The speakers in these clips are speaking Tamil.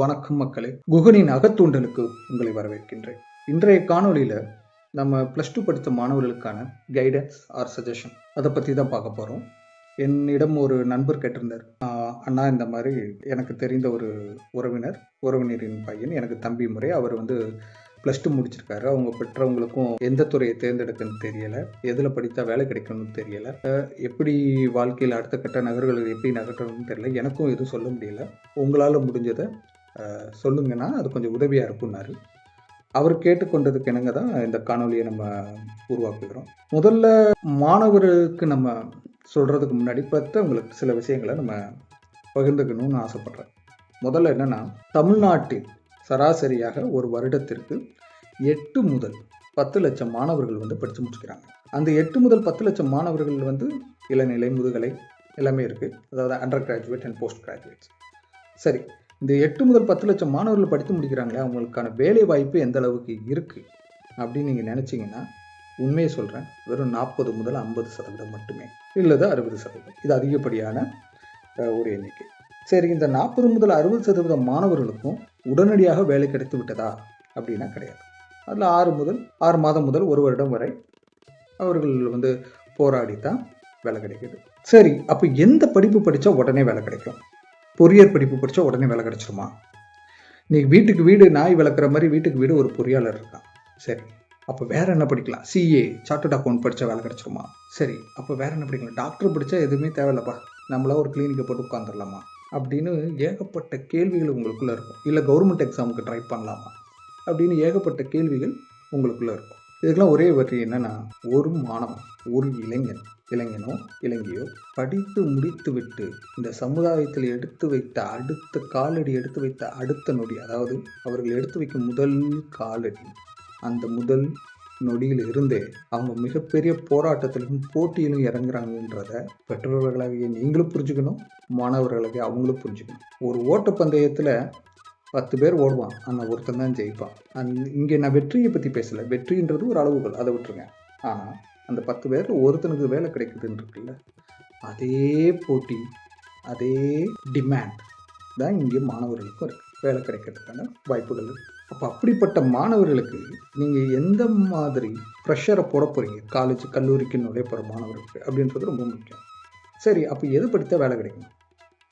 வணக்கம் மக்களே. குகனின் அகத்தூண்டலுக்கு உங்களை வரவேற்கின்றேன். இன்றைய காணொளியில நம்ம +2 படித்த மாணவர்களுக்கான கைடன்ஸ் ஆர் சஜஷன் அதை பற்றி தான் பார்க்க போகிறோம். என்னிடம் ஒரு நண்பர் கேட்டிருந்தார், அண்ணா இந்த மாதிரி எனக்கு தெரிந்த ஒரு உறவினரின் பையன், எனக்கு தம்பி முறை, அவர் +2 முடிச்சிருக்காரு. அவங்க பெற்றவங்களுக்கும் எந்த துறையை தேர்ந்தெடுக்கணும்னு தெரியலை, எதில் படித்தா வேலை கிடைக்கணும்னு தெரியலை, எப்படி வாழ்க்கையில் அடுத்த கட்ட நகர்கள் எப்படி நகர்றதுன்னு தெரியல, எனக்கும் எதுவும் சொல்ல முடியல, உங்களால் முடிஞ்சதை சொல்லுங்கன்னா அது கொஞ்சம் உதவியாக இருக்கும்னாரு. அவர் கேட்டுக்கொண்டதுக்கு என்னங்க தான் இந்த காணொலியை நம்ம உருவாக்குகிறோம். முதல்ல மாணவர்களுக்கு நம்ம சொல்கிறதுக்கு முன்னாடி உங்களுக்கு சில விஷயங்களை நம்ம பகிர்ந்துக்கணும்னு ஆசைப்பட்றேன். முதல்ல என்னென்னா, தமிழ்நாட்டில் சராசரியாக ஒரு வருடத்திற்கு 8 முதல் 10 லட்சம் மாணவர்கள் படித்து முடிச்சுக்கிறாங்க. அந்த 8 முதல் 10 லட்சம் மாணவர்கள் இளநிலை, முதுகலை எல்லாமே இருக்குது. அதாவது under graduate and post graduates. சரி, இந்த 8 முதல் 10 லட்சம் மாணவர்கள் படித்து முடிக்கிறாங்களே, அவங்களுக்கான வேலை வாய்ப்பு எந்த அளவுக்கு இருக்குது அப்படின்னு நீங்கள் நினச்சிங்கன்னா, உண்மையை சொல்கிறேன், வெறும் 40 முதல் 50% மட்டுமே, இல்லது 60%. இது அதிகப்படியான ஒரு எண்ணிக்கை. சரி, இந்த 40 முதல் 60% மாணவர்களுக்கும் உடனடியாக வேலை கிடைத்து விட்டதா அப்படின்னா கிடையாது. அதில் 6 மாதம் முதல் 1 வருடம் வரை அவர்கள் போராடித்தான் வேலை கிடைக்குது. சரி, அப்போ எந்த படிப்பு படித்தா உடனே வேலை கிடைக்கும்? பொறியியல் படிப்பு படித்தா உடனே வேலை கிடைச்சிருமா? இன்னைக்கு வீட்டுக்கு வீடு நாய் வளர்க்குற மாதிரி வீட்டுக்கு வீடு ஒரு பொறியாளர் இருக்கான். சரி, அப்போ வேற என்ன படிக்கலாம்? CA சார்ட்டர்ட் அக்கௌண்ட் படித்தா வேலை கிடைச்சிருமா? சரி, அப்போ வேற என்ன படிக்கலாம்? டாக்டர் படித்தா எதுவுமே தேவையில்லப்பா, நம்மளா ஒரு கிளினிக்கை போட்டு உட்காந்துடலாமா அப்படின்னு ஏகப்பட்ட கேள்விகள் உங்களுக்குள்ளே இருக்கும். இல்லை கவர்மெண்ட் எக்ஸாமுக்கு ட்ரை பண்ணலாமா அப்படின்னு ஏகப்பட்ட கேள்விகள் உங்களுக்குள்ளே இருக்கும். இதுக்கெல்லாம் ஒரே வரி என்னென்னா, ஒரு மாணவன், ஒரு இளைஞனோ இளைஞியோ படித்து முடித்து விட்டு இந்த சமுதாயத்தில் காலடி எடுத்து வைத்த அடுத்த நொடி, அதாவது அவர்கள் எடுத்து வைக்கும் முதல் காலடி, அந்த முதல் நொடியில் இருந்தே அவங்க மிகப்பெரிய போராட்டத்திலும் போட்டியிலும் இறங்குறாங்கன்றத பெற்றோர்களாகிய நீங்களும் புரிஞ்சுக்கணும், மாணவர்களாகிய அவங்களும் புரிஞ்சுக்கணும். ஒரு ஓட்டப்பந்தயத்தில் 10 பேர் ஓடுவான், ஆனால் ஒருத்தன் தான் ஜெயிப்பான். இங்கே நான் வெற்றியை பற்றி பேசலை, வெற்றின்றது ஒரு அளவுகள், அதை விட்டுருங்க. ஆனால் அந்த 10 பேரில் ஒருத்தனுக்கு வேலை கிடைக்குதுன்னு இருக்குல்ல, அதே போட்டி, அதே டிமாண்ட் தான் இங்கே மாணவர்களுக்கும் இருக்குது, வேலை கிடைக்கிறதுக்கான வாய்ப்புகள் இருக்குது. அப்போ அப்படிப்பட்ட மாணவர்களுக்கு நீங்கள் எந்த மாதிரி ப்ரெஷரை போட போகிறீங்க, காலேஜ் கல்லூரிக்கு நுழைய போகிற மாணவர்களுக்கு அப்படின்றது ரொம்ப முக்கியம். சரி, அப்போ எது படித்தா வேலை கிடைக்கும்?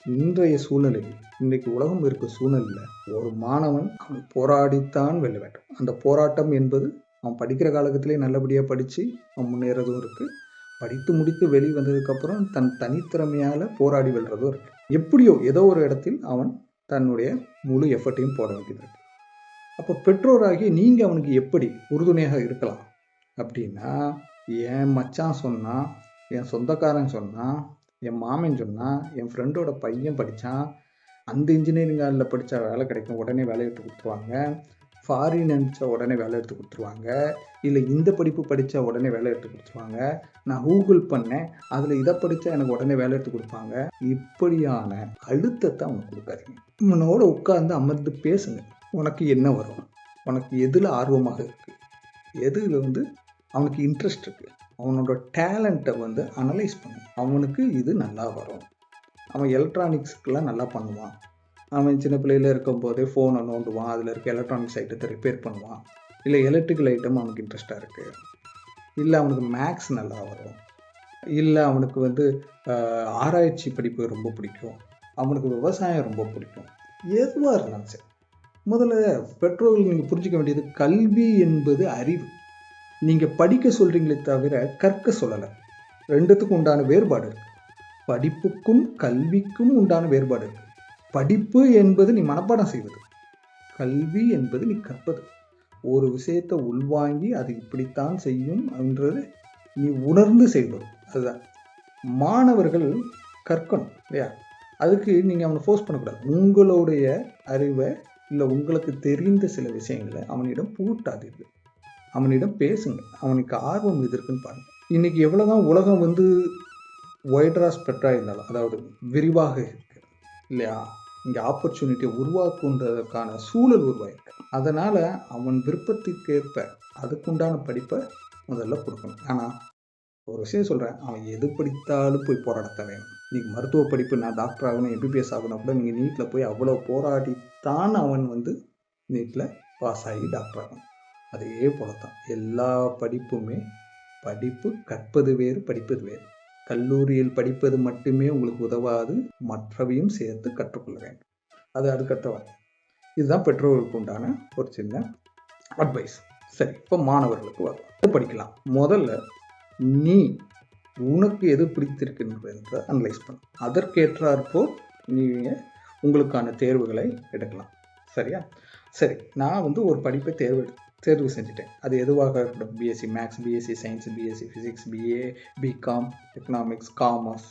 இன்றைய சூழ்நிலையில், இன்றைக்கு உலகம் இருக்க சூழ்நிலையில் ஒரு மாணவன் அவன் போராடித்தான் வெல்ல வேண்டும். அந்த போராட்டம் என்பது அவன் படிக்கிற காலகட்டத்திலே நல்லபடியாக படித்து அவன் முன்னேறதும் இருக்குது, படித்து முடித்து வெளியே வந்ததுக்கப்புறம் தன் தனித்திறமையால் போராடி வெல்றதும் இருக்குது. எப்படியோ ஏதோ ஒரு இடத்தில் அவன் தன்னுடைய முழு எஃபர்ட்டையும் போட வேண்டியது இருக்குது. அப்போ பெற்றோராகி நீங்கள் அவனுக்கு எப்படி உறுதுணையாக இருக்கலாம் அப்படின்னா, என் மச்சான் சொன்னான், என் சொந்தக்காரன் சொன்னான், என் மாமன் சொன்னான், என் ஃப்ரெண்டோட பையன் படித்தான், அந்த இன்ஜினியரிங் காலேஜில் படித்தா வேலை கிடைக்கும், உடனே வேலை எடுத்து கொடுத்துருவாங்க, ஃபாரின் அனுப்பிச்சா உடனே வேலை எடுத்து கொடுத்துருவாங்க, இல்லை இந்த படிப்பு படித்தா உடனே வேலை எடுத்து கொடுத்துருவாங்க, நான் கூகுள் பண்ணேன், அதில் இதை படித்தா எனக்கு உடனே வேலை எடுத்து கொடுப்பாங்க. இப்படியான அழுத்தத்தை அவனுக்கு கொடுக்காதீங்க. இவனோட உட்கார்ந்து அமர்ந்து பேசுங்க. உனக்கு என்ன வரும், உனக்கு எதில் ஆர்வமாக இருக்குது, எதில் அவனுக்கு இன்ட்ரெஸ்ட் இருக்குது, அவனோட டேலண்ட்டை அனலைஸ் பண்ணு. அவனுக்கு இது நல்லா வரும், அவன் எலக்ட்ரானிக்ஸ்க்கெலாம் நல்லா பண்ணுவான், அவன் சின்ன பிள்ளையில் இருக்கும்போதே ஃபோனை நோண்டுவான், அதில் இருக்க எலக்ட்ரானிக்ஸ் ஐட்டத்தை ரிப்பேர் பண்ணுவான், இல்லை எலக்ட்ரிக்கல் ஐட்டம் அவனுக்கு இன்ட்ரெஸ்டாக இருக்குது, இல்லை அவனுக்கு மேக்ஸ் நல்லா வரும், இல்லை அவனுக்கு ஆராய்ச்சி படிப்பு ரொம்ப பிடிக்கும், அவனுக்கு விவசாயம் ரொம்ப பிடிக்கும், எதுவாக இருந்தாலும் சரி. முதல்ல பெற்றோர்கள் நீங்கள் புரிஞ்சிக்க வேண்டியது, கல்வி என்பது அறிவு. நீங்கள் படிக்க சொல்கிறீங்களே தவிர கற்க சொல்லலை. ரெண்டுத்துக்கும் உண்டான வேறுபாடு இருக்குது. படிப்புக்கும் கல்விக்கும் உண்டான வேறுபாடு இருக்குது. படிப்பு என்பது நீ மனப்பாடம் செய்வது, கல்வி என்பது நீ கற்பது. ஒரு விஷயத்தை உள்வாங்கி அது இப்படித்தான் செய்யும் என்றது நீ உணர்ந்து செய்வது. அதுதான் மாணவர்கள் கற்கணும் இல்லையா? அதுக்கு நீங்கள் அவனை ஃபோர்ஸ் பண்ணக்கூடாது. உங்களுடைய அறிவை இல்லை உங்களுக்கு தெரிந்த சில விஷயங்களை அவனிடம் புகுட்டாதீர்கள், அவனிடம் பேசுங்க, அவனுக்கு ஆர்வம் எது இருக்குன்னு பாருங்கள். இன்றைக்கி எவ்வளோதான் உலகம் ஒய்டரா ஸ்ப்ரெட்டாக இருந்தாலும், அதாவது விரிவாக இருக்கு இல்லையா, இங்கே ஆப்பர்ச்சுனிட்டியை உருவாக்குன்றதுக்கான சூழல் உருவாயிருக்கு. அதனால் அவன் விருப்பத்திற்கேற்ப அதுக்குண்டான படிப்பை முதல்ல கொடுக்கணும். ஆனால் ஒரு விஷயம் சொல்கிறேன், அவன் எது படித்தாலும் போய் போராடத்த வேணும். இன்றைக்கி மருத்துவ படிப்பு, நான் டாக்டர் ஆகணும், MBBS ஆகணும் கூட நீங்கள் நீட்டில் போய் அவ்வளோ போராடி தான் அவன் வந்து நீட்டில் பாஸ் ஆகி டாக்டர் ஆகணும். அதே போல தான் எல்லா படிப்புமே, படிப்பு கற்பது வேறு படிப்பது வேறு. கல்லூரியில் படிப்பது மட்டுமே உங்களுக்கு உதவாது, மற்றவையும் சேர்த்து கற்றுக்கொள்ள வேண்டும். அது அதுக்கடுத்தவன். இதுதான் பெற்றோர்களுக்கு உண்டான ஒரு சின்ன அட்வைஸ். சரி, இப்போ மாணவர்களுக்கு வரலாம். படிக்கலாம். முதல்ல நீ உனக்கு எது பிடித்திருக்கின்ற அனலைஸ் பண்ணு. அதற்கேற்றாற்போ நீங்கள் உங்களுக்கான தேர்வுகளை எடுக்கலாம். சரியா? சரி, நான் வந்து ஒரு படிப்பை தேர்வு செஞ்சுட்டேன். அது எதுவாக இருக்கட்டும். BSc maths, BSc science, BSc physics, BA, BCom, economics, commerce,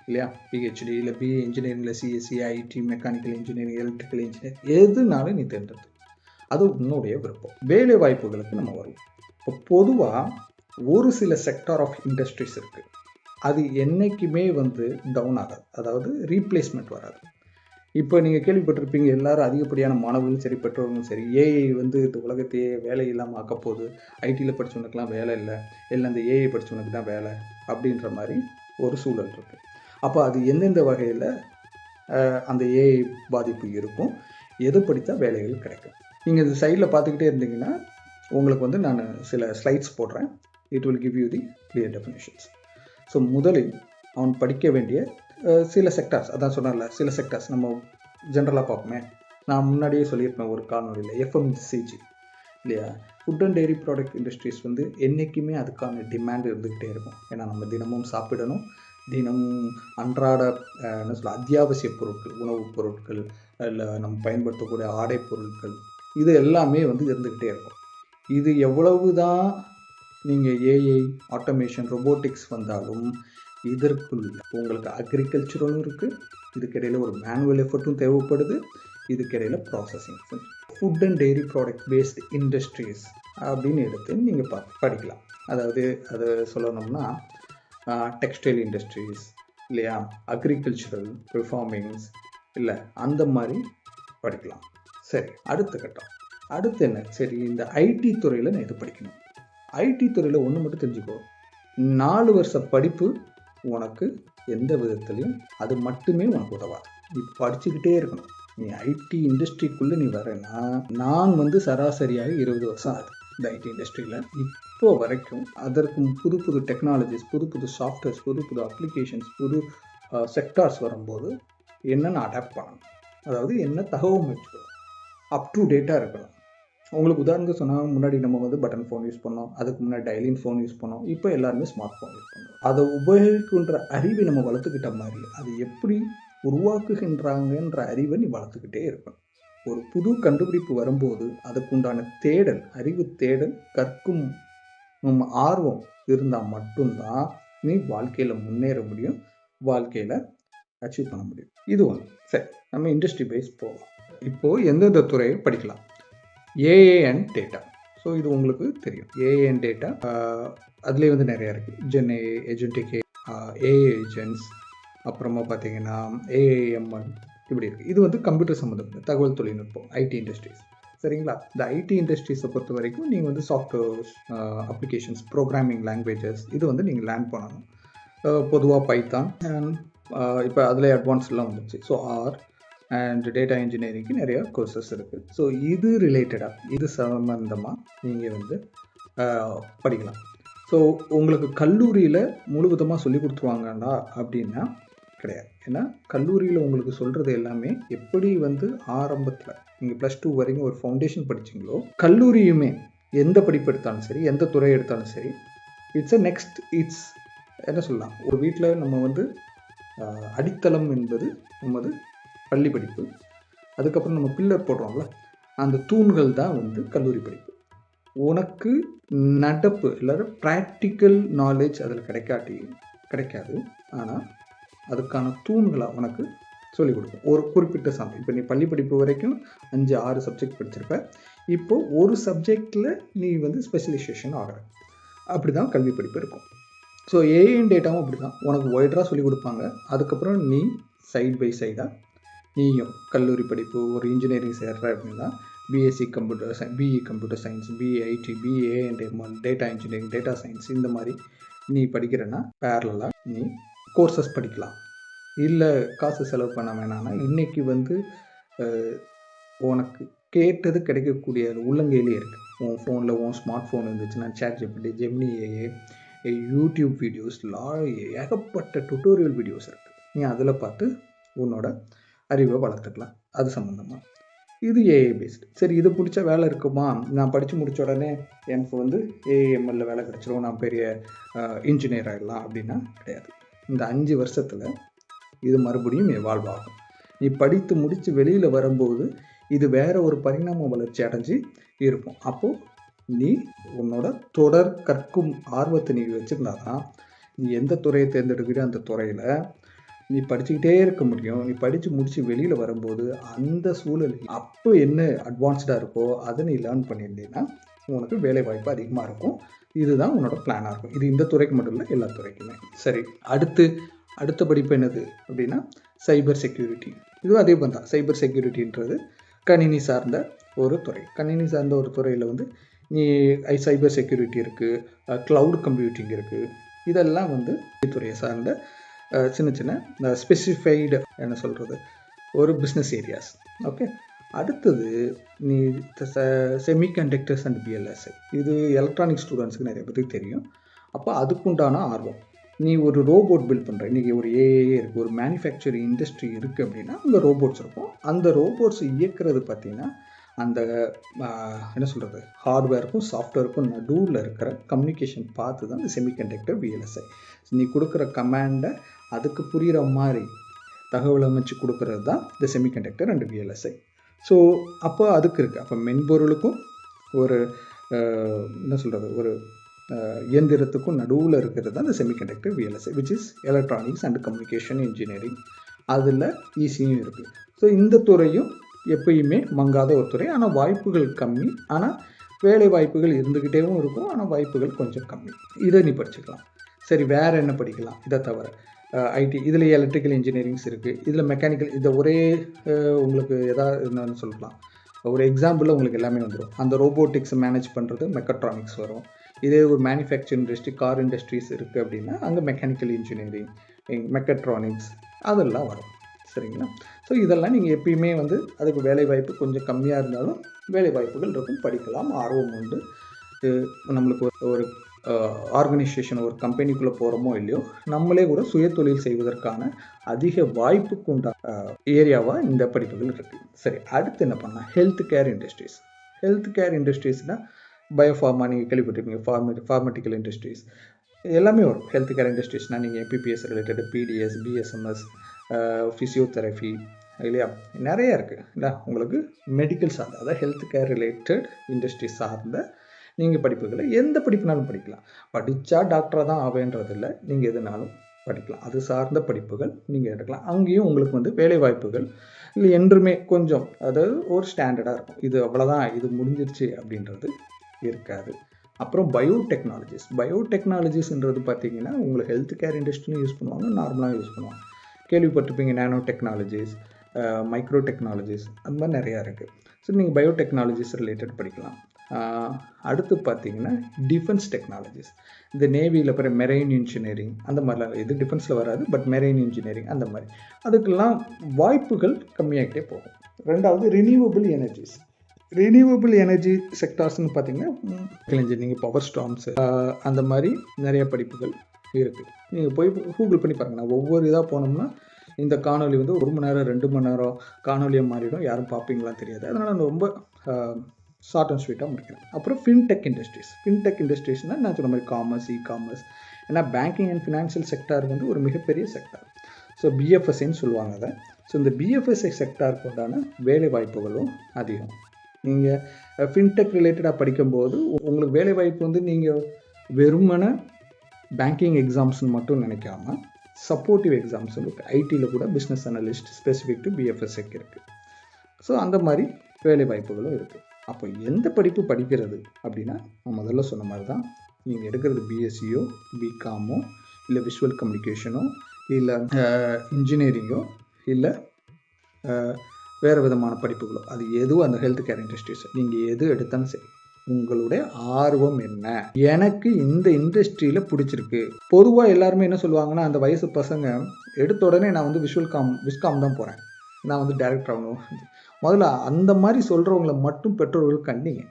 இல்லையா, பிஹெச்டி, இல்லை பிஏ இன்ஜினியரிங்கில் CSC, IT, mechanical engineering, electrical engineering, எதுனாலும் நீ தேர்ந்தெடுத்து. அது உன்னுடைய விருப்பம். வேலை வாய்ப்புகளுக்கு நம்ம வருவோம். இப்போ பொதுவாக ஒரு சில செக்டார் ஆஃப் இண்டஸ்ட்ரீஸ் இருக்குது. அது என்றைக்குமே வந்து டவுன் ஆகாது, அதாவது ரீப்ளேஸ்மெண்ட் வராது. இப்போ நீங்கள் கேள்விப்பட்டிருப்பீங்க, எல்லாரும் அதிகப்படியான மாணவர்களும் சரி, பெற்றோர்களும் சரி, ஏஐ வந்து இந்த உலகத்தையே வேலை இல்லாமல் ஆக்க போகுது, ஐடியில் படித்தவனுக்குலாம் வேலை இல்லை அந்த ஏஐ படித்தவனுக்கு தான் வேலை அப்படின்ற மாதிரி ஒரு சூழல் இருக்குது. அப்போ அது எந்தெந்த வகையில் அந்த ஏஐ பாதிப்பு இருக்கும், எது படித்தா வேலைகள் கிடைக்கும். நீங்கள் இந்த சைடில் பார்த்துக்கிட்டே இருந்தீங்கன்னா உங்களுக்கு வந்து நான் சில ஸ்லைட்ஸ் போடுறேன். It will give you the clear definitions. So முதலில் அவன் படிக்க வேண்டிய சில செக்டார்ஸ், அதான் சொன்னார்ல, சில செக்டார்ஸ் நம்ம ஜென்ரலாக பார்ப்போமே. நான் முன்னாடியே சொல்லியிருப்பேன் ஒரு காணொலியில், எஃப்எம்சிஜி இல்லையா, food and dairy product industries வந்து என்றைக்குமே அதுக்கான டிமாண்ட் இருந்துக்கிட்டே இருக்கும். ஏன்னா நம்ம தினமும் சாப்பிடணும், தினமும் அன்றாட என்ன சொல்ல அத்தியாவசிய பொருட்கள், உணவுப் பொருட்கள், இல்லை நம்ம பயன்படுத்தக்கூடிய ஆடை பொருட்கள், இது எல்லாமே வந்து இருந்துக்கிட்டே இருக்கும். இது எவ்வளவு தான் நீங்கள் ஏஐ, ஆட்டோமேஷன், ரொபோட்டிக்ஸ் வந்தாலும் இதற்குள்ள உங்களுக்கு அக்ரிகல்ச்சரும் இருக்குது, இதுக்கிடையில் ஒரு மேனுவல் எஃபர்ட்டும் தேவைப்படுது, இதுக்கிடையில் processing. Food and dairy product based industries அப்படின்னு எடுத்து நீங்கள் படிக்கலாம். அதாவது அதை சொல்லணும்னா டெக்ஸ்டைல் இண்டஸ்ட்ரீஸ் இல்லையா, அக்ரிகல்ச்சரல், ரிஃபார்மிங்ஸ், இல்லை அந்த மாதிரி படிக்கலாம். சரி, அடுத்த கட்டம். அடுத்து என்ன? சரி, இந்த ஐடி துறையில் நான் இது படிக்கணும். ஐடி துறையில் ஒன்று மட்டும் தெரிஞ்சுக்கோ, 4 வருஷ படிப்பு உனக்கு எந்த விதத்துலையும் அது மட்டுமே உனக்கு உதவாது. நீ படிச்சுக்கிட்டே இருக்கணும். நீ ஐடி இண்டஸ்ட்ரிக்குள்ளே நீ வரேன்னா, நான் வந்து சராசரியாக 20 வருஷம் ஆகுது இந்த ஐடி இண்டஸ்ட்ரியில். இப்போ வரைக்கும் அதற்கு புது புது டெக்னாலஜிஸ், புது புது சாஃப்ட்வேர்ஸ், புது புது அப்ளிகேஷன்ஸ், புது செக்டார்ஸ் வரும்போது என்னென்ன அடாப்ட் பண்ணணும், அதாவது என்ன தகவல் வச்சுக்கணும், அப் டு டேட்டாக இருக்கணும். உங்களுக்கு உதாரணத்துக்கு சொன்னால், முன்னாடி நம்ம வந்து பட்டன் ஃபோன் யூஸ் பண்ணோம், அதுக்கு முன்னாடி டயலிங் ஃபோன் யூஸ் பண்ணோம், இப்போ எல்லாருமே ஸ்மார்ட் ஃபோன் யூஸ் பண்ணுறோம். அதை உபயோகிக்கின்ற அறிவை நம்ம வளர்த்துக்கிட்ட மாதிரி அது எப்படி உருவாக்குகின்றாங்கன்ற அறிவை நீ வளர்த்துக்கிட்டே இருக்கணும். ஒரு புது கண்டுபிடிப்பு வரும்போது அதுக்குண்டான தேடல், அறிவு தேடல், கற்கும் ஆர்வம் இருந்தால் மட்டும்தான் நீ வாழ்க்கையில் முன்னேற முடியும், வாழ்க்கையில் அச்சீவ் பண்ண முடியும். இது ஒன்று. சரி, நம்ம இண்டஸ்ட்ரி பேஸ் போவோம். இப்போது எந்தெந்த துறையை படிக்கலாம்? AA and data. ஸோ இது உங்களுக்கு தெரியும். ஏஏ அண்ட் டேட்டா அதுலேயே வந்து நிறையா இருக்குது. ஜென்ஏ, ஏஜென்டிக் ஏஏ ஏஜென்ட்ஸ், அப்புறமா பார்த்தீங்கன்னா ஏஏஎம்எல், இப்படி இருக்குது. இது வந்து கம்ப்யூட்டர் சம்மந்தப்பட்ட தகவல் தொழில்நுட்பம், ஐடி இண்டஸ்ட்ரீஸ். சரிங்களா? இந்த ஐடி இண்டஸ்ட்ரீஸை பொறுத்த வரைக்கும் நீங்கள் வந்து சாஃப்ட்வேர்ஸ், அப்ளிகேஷன்ஸ், ப்ரோக்ராமிங் லாங்குவேஜஸ், இது வந்து நீங்கள் லேர்ன் பண்ணணும். பொதுவாக பைத்தான், இப்போ அதில் அட்வான்ஸ்லாம் வந்துச்சு. ஸோ ஆர் அண்ட் டேட்டா இன்ஜினியரிங்க்கு நிறையா கோர்சஸ் இருக்குது. ஸோ இது ரிலேட்டடாக, இது சம்மந்தமாக நீங்கள் வந்து படிக்கலாம். ஸோ உங்களுக்கு கல்லூரியில் முழுவதுமாக சொல்லி கொடுத்துருவாங்கடா அப்படின்னா கிடையாது. ஏன்னா கல்லூரியில் உங்களுக்கு சொல்கிறது எல்லாமே எப்படி வந்து ஆரம்பத்தில் நீங்கள் +2 வரைக்கும் ஒரு ஃபவுண்டேஷன் படிச்சிங்களோ, கல்லூரியுமே எந்த படிப்பு எடுத்தாலும் சரி, எந்த துறை எடுத்தாலும் சரி, இட்ஸ் என்ன சொல்லலாம், ஒரு வீட்டில் நம்ம வந்து அடித்தளம் என்பது நமது பள்ளி படிப்பு. அதுக்கப்புறம் நம்ம பில்லர் போடுறோம்ல, அந்த தூண்கள் தான் வந்து கல்லூரி படிப்பு. உனக்கு நடப்பு எல்லாரும் ப்ராக்டிக்கல் நாலேஜ் அதில் கிடைக்காது. ஆனால் அதுக்கான தூண்களை உனக்கு சொல்லிக் கொடுக்கும் ஒரு குறிப்பிட்ட சமயம். இப்போ நீ பள்ளி படிப்பு வரைக்கும் 5-6 சப்ஜெக்ட் படிச்சிருப்ப. இப்போது ஒரு சப்ஜெக்டில் நீ வந்து ஸ்பெஷலைசேஷன் ஆகிற, அப்படி தான் கல்வி படிப்பு இருக்கும். ஸோ ஏஐ அண்ட் டேட்டாவும் அப்படி தான். உனக்கு ஒய்டராக சொல்லிக் கொடுப்பாங்க. அதுக்கப்புறம் நீ சைட் பை சைடாக நீயும் கல்லூரி படிப்பு, ஒரு இன்ஜினியரிங் சேர்ற அப்படின்னா BSc computer BE computer science, BA IT, BA and ML, data engineering, data science, இந்த மாதிரி நீ படிக்கிறன்னா பேரலாக நீ கோர்சஸ் படிக்கலாம். இல்லை காசு செலவு பண்ண வேணாம்னா இன்றைக்கி வந்து உனக்கு கேட்டது கிடைக்கக்கூடிய உள்ளங்கையிலே இருக்குது. உன் ஃபோனில் உன் ஸ்மார்ட் ஃபோன் இருந்துச்சுன்னா ChatGPT, Gemini AI, YouTube videos, ஏகப்பட்ட டுட்டோரியல் வீடியோஸ் இருக்குது. நீ அதில் பார்த்து உன்னோட அறிவை வளர்த்துக்கலாம். அது சம்மந்தமாக இது ஏஐ பேஸ்டு. சரி, இது பிடிச்ச வேலை இருக்குமா, நான் படித்து முடித்த உடனே எனக்கு வந்து ஏஐஎம்எல்ல வேலை கிடச்சிரும், நான் பெரிய இன்ஜினியர் ஆகிடலாம் அப்படின்னா கிடையாது. இந்த 5 வருஷத்தில் இது மறுபடியும் எவால்வ் ஆகும். நீ படித்து முடித்து வெளியில் வரும்போது இது வேற ஒரு பரிணாம வளர்ச்சி அடைஞ்சு இருக்கும். அப்போது நீ உன்னோட தொடர் கற்கும் ஆர்வத்தை நீ வச்சுருந்தா தான் நீ எந்த துறையை தேர்ந்தெடுக்கிற அந்த துறையில் நீ படிச்சுக்கிட்டே இருக்க முடியும். நீ படித்து முடித்து வெளியில் வரும்போது அந்த சூழலில் அப்போ என்ன அட்வான்ஸ்டாக இருக்கோ அதை நீ லேர்ன் பண்ணியிருந்தீங்கன்னா உனக்கு வேலை வாய்ப்பு அதிகமாக இருக்கும். இதுதான் உன்னோட பிளானாக இருக்கும். இது இந்த துறைக்கு மட்டும் இல்லை, எல்லா துறைக்குமே. சரி, அடுத்த படிப்பு என்னது அப்படின்னா சைபர் செக்யூரிட்டி. இதுவும் அதே தான். சைபர் செக்யூரிட்டின்றது கணினி சார்ந்த ஒரு துறை. கணினி சார்ந்த ஒரு துறையில் வந்து நீ சைபர் செக்யூரிட்டி இருக்குது, க்ளவுட் கம்ப்யூட்டிங் இருக்குது. இதெல்லாம் வந்து துறையை சார்ந்த சின்ன சின்ன ஸ்பெசிஃபைடு என்ன சொல்கிறது ஒரு பிஸ்னஸ் ஏரியாஸ். ஓகே, அடுத்தது நீ செமிகண்டக்டர்ஸ் அண்ட் பிஎல்எஸ்ஐ. இது எலக்ட்ரானிக் ஸ்டூடெண்ட்ஸுக்கு நிறைய பேருக்கு தெரியும். அப்போ அதுக்குண்டான ஆர்வம். நீ ஒரு ரோபோட் பில்ட் பண்ணுற, இன்றைக்கி ஒரு ஏஏ இருக்குது, ஒரு மேனுஃபேக்சரிங் இண்டஸ்ட்ரி இருக்குது அப்படின்னா அங்கே ரோபோட்ஸ் இருக்கும். அந்த ரோபோட்ஸ் இயக்கிறது பார்த்திங்கன்னா அந்த என்ன சொல்கிறது ஹார்ட்வேருக்கும் சாஃப்ட்வேருக்கும் நடுவில் இருக்கிற கம்யூனிகேஷன் பார்த்து தான் இந்த செமிகண்டக்டர் விஎல்எஸ்ஐ. நீ கொடுக்குற கமாண்டை அதுக்கு புரிகிற மாதிரி தகவல் அமைச்சு கொடுக்கறது தான் இந்த செமிகண்டக்டர் அண்ட் விஎல்எஸ்ஐ. ஸோ அப்போ அதுக்கு இருக்குது. அப்போ மென்பொருளுக்கும் ஒரு என்ன சொல்கிறது ஒரு இயந்திரத்துக்கும் நடுவில் இருக்கிறது தான் இந்த semiconductor VLSI, which is electronics and communication engineering. அதில் ஈஸியும் இருக்குது. ஸோ இந்த துறையும் எப்பயுமே மங்காத ஒரு துறை. ஆனால் வாய்ப்புகள் கம்மி. ஆனால் வேலை வாய்ப்புகள் இருந்துக்கிட்டேவும் இருக்கும். ஆனால் வாய்ப்புகள் கொஞ்சம் கம்மி. இதை நீ படிச்சுக்கலாம். சரி, வேறு என்ன படிக்கலாம் இதை தவிர? ஐடி, இதில் எலக்ட்ரிக்கல் இன்ஜினியரிங்ஸ் இருக்குது, இதில் மெக்கானிக்கல். இதை ஒரே உங்களுக்கு எதாவது என்னன்னு சொல்லலாம், ஒரு எக்ஸாம்பிளில் உங்களுக்கு எல்லாமே வந்துடும். அந்த ரோபோட்டிக்ஸை மேனேஜ் பண்ணுறது மெக்கட்ரானிக்ஸ் வரும். இதே ஒரு மேனுஃபேக்சரிங் இண்டஸ்ட்ரி, கார் இண்டஸ்ட்ரீஸ் இருக்குது அப்படின்னா அங்கே மெக்கானிக்கல் இன்ஜினியரிங், மெக்கட்ரானிக்ஸ் அதெல்லாம் வரும். சரிங்களா? ஸோ இதெல்லாம் நீங்கள் எப்பயுமே வந்து அதுக்கு வேலை வாய்ப்பு கொஞ்சம் கம்மியாக இருந்தாலும் வேலை வாய்ப்புகள் இருக்கும், படிக்கலாம், ஆர்வம் உண்டு. நம்மளுக்கு ஒரு ஆர்கனைசேஷன், ஒரு கம்பெனிக்குள்ளே போகிறோமோ இல்லையோ, நம்மளே கூட சுய தொழில் செய்வதற்கான அதிக வாய்ப்புக்கு உண்டான ஏரியாவாக இந்த படிப்புகள் இருக்குது. சரி, அடுத்து என்ன பண்ணால் health care industries. Health care இண்டஸ்ட்ரீஸ்னால் பயோஃபார்மா, நீங்கள் கேள்விப்பட்டிருப்பீங்க, ஃபார்மட்டிக்கல் இண்டஸ்ட்ரீஸ் எல்லாமே வரும். ஹெல்த் கேர் இண்டஸ்ட்ரீஸ்னால் நீங்கள் MBBS related, BDS, BSMS, physiotherapy இல்லையா, நிறைய இருக்குது இல்லை. உங்களுக்கு மெடிக்கல் சார்ந்த, அதாவது ஹெல்த் கேர் ரிலேட்டட் இண்டஸ்ட்ரி சார்ந்த நீங்கள் படிப்புகளை எந்த படிப்புனாலும் படிக்கலாம். படித்தா டாக்டராக தான் ஆவேன்றதில்லை, நீங்கள் எதுனாலும் படிக்கலாம். அது சார்ந்த படிப்புகள் நீங்கள் எடுக்கலாம். அங்கேயும் உங்களுக்கு வந்து வேலை வாய்ப்புகள் இல்லை என்றுமே கொஞ்சம், அதாவது ஒரு ஸ்டாண்டர்டாக இருக்கும். இது அவ்வளோதான், இது முடிஞ்சிருச்சு அப்படின்றது இருக்காது. அப்புறம் பயோடெக்னாலஜிஸ்ன்றது பார்த்தீங்கன்னா உங்களுக்கு ஹெல்த் கேர் இண்டஸ்ட்ரியும் யூஸ் பண்ணுவாங்க, நார்மலாக யூஸ் பண்ணுவாங்க. கேள்விப்பட்டிருப்பீங்க, நானோ டெக்னாலஜிஸ், மைக்ரோ டெக்னாலஜிஸ், அந்த மாதிரி நிறையா இருக்குது. ஸோ நீங்கள் பயோடெக்னாலஜிஸ் ரிலேட்டட் படிக்கலாம். அடுத்து பார்த்தீங்கன்னா டிஃபென்ஸ் டெக்னாலஜிஸ். இந்த நேவியில் பிற மெரைன் இன்ஜினியரிங் அந்த மாதிரிலாம், இது டிஃபென்ஸில் வராது, பட் மெரைன் இன்ஜினியரிங் அந்த மாதிரி, அதுக்கெல்லாம் வாய்ப்புகள் கம்மியாகிட்டே போகும். ரெண்டாவது ரினியூவபிள் எனர்ஜிஸ். ரினியூவபிள் எனர்ஜி செக்டார்ஸ்னு பார்த்தீங்கன்னா இன்ஜினியரிங், பவர் ஸ்டார்ம்ஸ், அந்த மாதிரி நிறைய படிப்புகள் இருக்குது. நீங்கள் போய் கூகுள் பண்ணி பாருங்கண்ணா. ஒவ்வொரு இதாக போனோம்னா இந்த காணொலி வந்து 1 மணி நேரம் 2 மணி நேரம் காணொலியாக மாறிடும், யாரும் பார்ப்பீங்களான்னு தெரியாது. அதனால் நான் ரொம்ப ஷார்ட் அண்ட் ஸ்வீட்டாக முடிக்கிறேன். அப்புறம் ஃபின்டெக் இண்டஸ்ட்ரீஸ்னால் நான் சொன்ன மாதிரி காமர்ஸ், இ-காமர்ஸ். ஏன்னா பேங்கிங் அண்ட் ஃபினான்ஷியல் செக்டார் வந்து ஒரு மிகப்பெரிய செக்டார். ஸோ பிஎஃப்எஸ்ஐன்னு சொல்லுவாங்க அதை. ஸோ இந்த பிஎஃப்எஸ்ஐ செக்டாருக்கு உண்டான வேலை வாய்ப்புகளும் அதிகம். நீங்கள் ஃபின்டெக் ரிலேட்டடாக படிக்கும்போது உங்களுக்கு வேலை வாய்ப்பு வந்து நீங்கள் வெறுமன பேங்கிங் எக்ஸாம்ஸ்னு மட்டும் நினைக்காம சப்போர்ட்டிவ் எக்ஸாம்ஸ் இருக்குது. ஐடியில் கூட பிஸ்னஸ் அனலிஸ்ட் ஸ்பெசிஃபிக் டு பிஎஃப்எஸ்ஐக்கு இருக்குது. ஸோ அந்த மாதிரி வேலை வாய்ப்புகளும் இருக்குது. அப்போ எந்த படிப்பு படிக்கிறது அப்படின்னா, நான் முதல்ல சொன்ன மாதிரி தான், நீங்கள் எடுக்கிறது பிஎஸ்சியோ, பிகாமோ, இல்லை விஷுவல் கம்யூனிகேஷனோ, இல்லை இன்ஜினியரிங்கோ, இல்லை வேறு விதமான படிப்புகளோ, அது எதுவும் அந்த ஹெல்த் கேர் இண்டஸ்ட்ரீஸ் நீங்கள் எது எடுத்தாலும் சரி, உங்களுடைய ஆர்வம் என்ன, எனக்கு இந்த இண்டஸ்ட்ரியில் பிடிச்சிருக்கு. பொதுவாக எல்லாருமே என்ன சொல்லுவாங்கன்னா, அந்த வயசு பசங்க எடுத்த உடனே நான் வந்து விஸ்காம் தான் போகிறேன், நான் வந்து டைரக்டர் ஆகணும், முதல்ல அந்த மாதிரி சொல்கிறவங்கள மட்டும் பெற்றோர்கள் கண்டிங்க.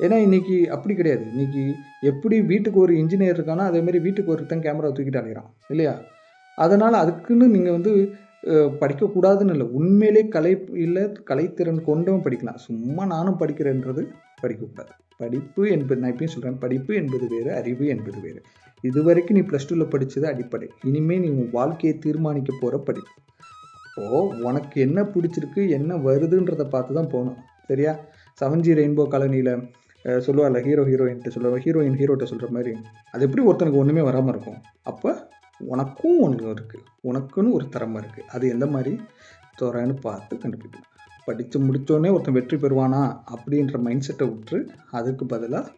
ஏன்னா இன்றைக்கி அப்படி கிடையாது. இன்றைக்கி எப்படி வீட்டுக்கு ஒரு இன்ஜினியர் இருக்கானோ அதேமாதிரி வீட்டுக்கு ஒருத்தன் கேமரா தூக்கிட்டு அலைகிறான் இல்லையா? அதனால் அதுக்குன்னு நீங்கள் வந்து படிக்கக்கூடாதுன்னு இல்லை. உண்மையிலே கலைத்திறன் கொண்டவன் படிக்கலாம். சும்மா நானும் படிக்கிறேன்றது படிக்கக்கூடாது. படிப்பு என்பது, நான் எப்பயும் சொல்கிறேன், படிப்பு என்பது வேறு, அறிவு என்பது வேறு. இது வரைக்கும் நீ +2ல் படித்தது அடிப்படை. இனிமேல் நீ உன் வாழ்க்கையை தீர்மானிக்க போகிற படிப்பு. அப்போது உனக்கு என்ன பிடிச்சிருக்கு, என்ன வருதுன்றதை பார்த்து தான் போகணும். சரியா? 7G ரெயின்போ காலனியில் சொல்லுவார்ல, ஹீரோயின்ட்டு சொல்லுவார், ஹீரோட்ட சொல்கிற மாதிரி, அது எப்படி ஒருத்தனுக்கு ஒன்றுமே வராமல் இருக்கும்? அப்போ உனக்கும் ஒன்று இருக்குது, உனக்குன்னு ஒரு திறமை இருக்குது. அது எந்த மாதிரி துறைன்னு பார்த்து கண்டுபிடிக்கணும். படித்து முடித்தோடனே ஒருத்தன் வெற்றி பெறுவானா அப்படின்ற மைண்ட் செட்டை விட்டு, அதுக்கு பதிலாக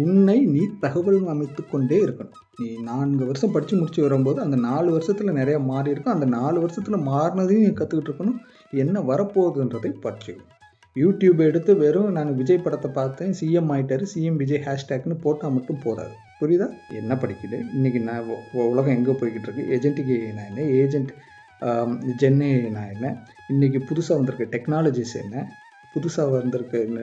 உன்னை நீ தகவல் அமைத்து கொண்டே இருக்கணும். நீ 4 வருஷம் படித்து முடிச்சு வரும்போது அந்த 4 வருஷத்தில் நிறையா மாறி இருக்கும். அந்த 4 வருஷத்தில் மாறினதையும் நீ கற்றுக்கிட்டு இருக்கணும். என்ன வரப்போகுதுன்றதை பற்றிக்கணும். யூடியூப் எடுத்து வெறும் நான் விஜய் படத்தை பார்த்தேன், சிஎம் ஆகிட்டார், சிஎம் விஜய் ஹேஷ்டேக்னு போட்டால் மட்டும் போதாது. புரியுதா? என்ன படிக்குது இன்றைக்கி? நான் உலகம் எங்கே போய்கிட்டு இருக்கு? ஏஜென்டிக் ஏஐனா என்ன, ஏஜென்ட் ஜென்ஏனா என்ன, இன்றைக்கி புதுசாக வந்திருக்க டெக்னாலஜிஸ் என்ன, புதுசாக வந்திருக்க என்ன,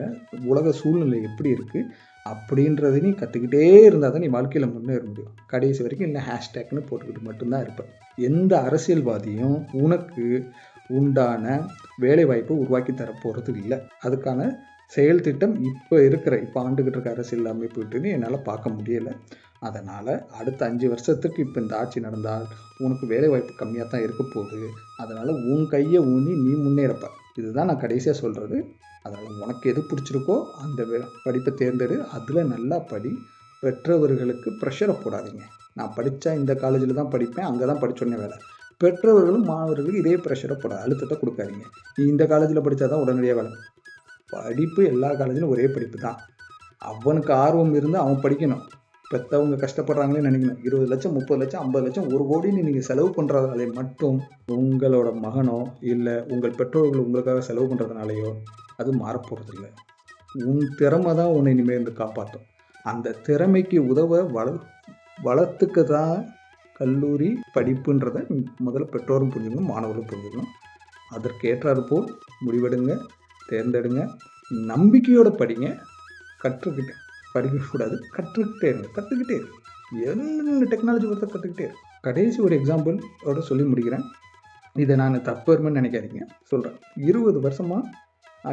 உலக சூழ்நிலை எப்படி இருக்குது அப்படின்றத நீ கற்றுக்கிட்டே இருந்தால் தான் நீ வாழ்க்கையில் முன்னேற முடியும். கடைசி வரைக்கும் இல்லை ஹேஷ்டேக்னு போட்டுக்கிட்டு மட்டும்தான் இருப்பேன். எந்த அரசியல்வாதியும் உனக்கு உண்டான வேலைவாய்ப்பை உருவாக்கி தரப்போகிறது இல்லை. அதுக்கான செயல் திட்டம் இப்போ ஆண்டுகிட்டு இருக்க அரசியல் அமைப்புன்னு என்னால் பார்க்க முடியலை. அதனால் அடுத்த 5 வருஷத்துக்கு இப்போ இந்த ஆட்சி நடந்தால் உனக்கு வேலைவாய்ப்பு கம்மியாக தான் இருக்க போகுது. அதனால் உன் கையை ஊனி நீ முன்னேறப்ப. இதுதான் நான் கடைசியாக சொல்கிறது. அதனால் உனக்கு எது பிடிச்சிருக்கோ அந்த படிப்பை தேர்ந்தெடு, அதில் நல்லா படி. பெற்றவர்களுக்கு ப்ரெஷரை போடாதீங்க. நான் படித்தா இந்த காலேஜில் தான் படிப்பேன், அங்கே தான் படித்தோடனே வேலை. பெற்றவர்களும் மாணவர்களுக்கு இதே ப்ரெஷரை போட அழுத்தத்தை கொடுக்காதீங்க. நீ இந்த காலேஜில் படித்தா தான் உடனடியாக வேலை. படிப்பு எல்லா காலேஜிலும் ஒரே படிப்பு தான். அவனுக்கு ஆர்வம் இருந்து அவன் படிக்கணும். பெற்றவங்க கஷ்டப்படுறாங்களே நினைக்கணும். 20 லட்சம் 30 லட்சம் 50 லட்சம் 1 கோடின்னு நீங்கள் செலவு பண்ணுறதுனாலே மட்டும் உங்களோட மகனோ இல்லை உங்கள் பெற்றோர்கள் உங்களுக்காக செலவு பண்ணுறதுனாலையோ அது மாறப்போகிறதில்ல. உன் திறமை தான் உன்னை இனிமேல் இருந்து காப்பாற்றும். அந்த திறமைக்கு உதவ வளர்த்துக்க தான் கல்லூரி படிப்புன்றதை முதல்ல பெற்றோரும் புரிஞ்சுக்கணும், மாணவர்களும் புரிஞ்சுக்கணும். அதற்கேற்றாறு போல் முடிவெடுங்க, தேர்ந்தெடுங்க, நம்பிக்கையோடு படிங்க. படிக்கக்கூடாது, கற்றுக்கிட்டே இரு. என்ன டெக்னாலஜி பொறுத்த கற்றுக்கிட்டே இரு. கடைசி ஒரு எக்ஸாம்பிளோட சொல்லி முடிக்கிறேன். இதை நான் தப்புன்னு நினைக்காதீங்க, சொல்கிறேன். 20 வருஷமாக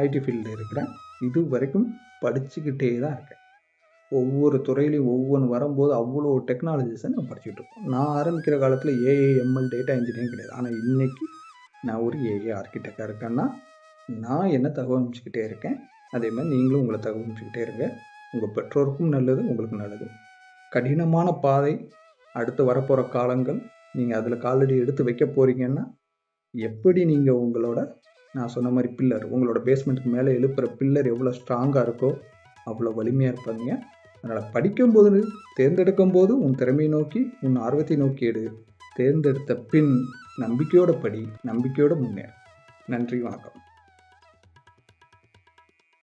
ஐடி ஃபீல்டில் இருக்கிறேன். இது வரைக்கும் படிச்சுக்கிட்டே தான் இருக்கேன். ஒவ்வொரு துறையிலையும் ஒவ்வொன்று வரும்போது அவ்வளோ டெக்னாலஜிஸை நான் படிச்சுட்டு இருக்கோம். நான் ஆரம்பிக்கிற காலத்தில் ஏஐ, எம்எல், டேட்டா இன்ஜினியரிங் கிடையாது. ஆனால் இன்றைக்கி நான் ஒரு ஏஐ ஆர்கிடெக்டாக இருக்கேன்னா நான் என்ன தகவல் அமைச்சுக்கிட்டே இருக்கேன். அதே மாதிரி நீங்களும் உங்களை தகவல் அமைச்சுக்கிட்டே இருங்க. உங்கள் பெற்றோருக்கும் நல்லது, உங்களுக்கு நல்லது. கடினமான பாதை, அடுத்து வரப்போகிற காலங்கள், நீங்கள் அதில் காலடி எடுத்து வைக்க போகிறீங்கன்னா எப்படி நீங்கள் உங்களோட, நான் சொன்ன மாதிரி பில்லர், உங்களோட பேஸ்மெண்ட்டுக்கு மேலே எழுப்புகிற பில்லர் எவ்வளோ ஸ்ட்ராங்காக இருக்கோ அவ்வளோ வலிமையாக இருப்பாங்க. அதனால் படிக்கும்போது, தேர்ந்தெடுக்கும் போது உன் திறமையை நோக்கி, உன் ஆர்வத்தை நோக்கி எடு. தேர்ந்தெடுத்த பின் நம்பிக்கையோடு படி, நம்பிக்கையோடு முன்னேறு. நன்றி, வணக்கம்.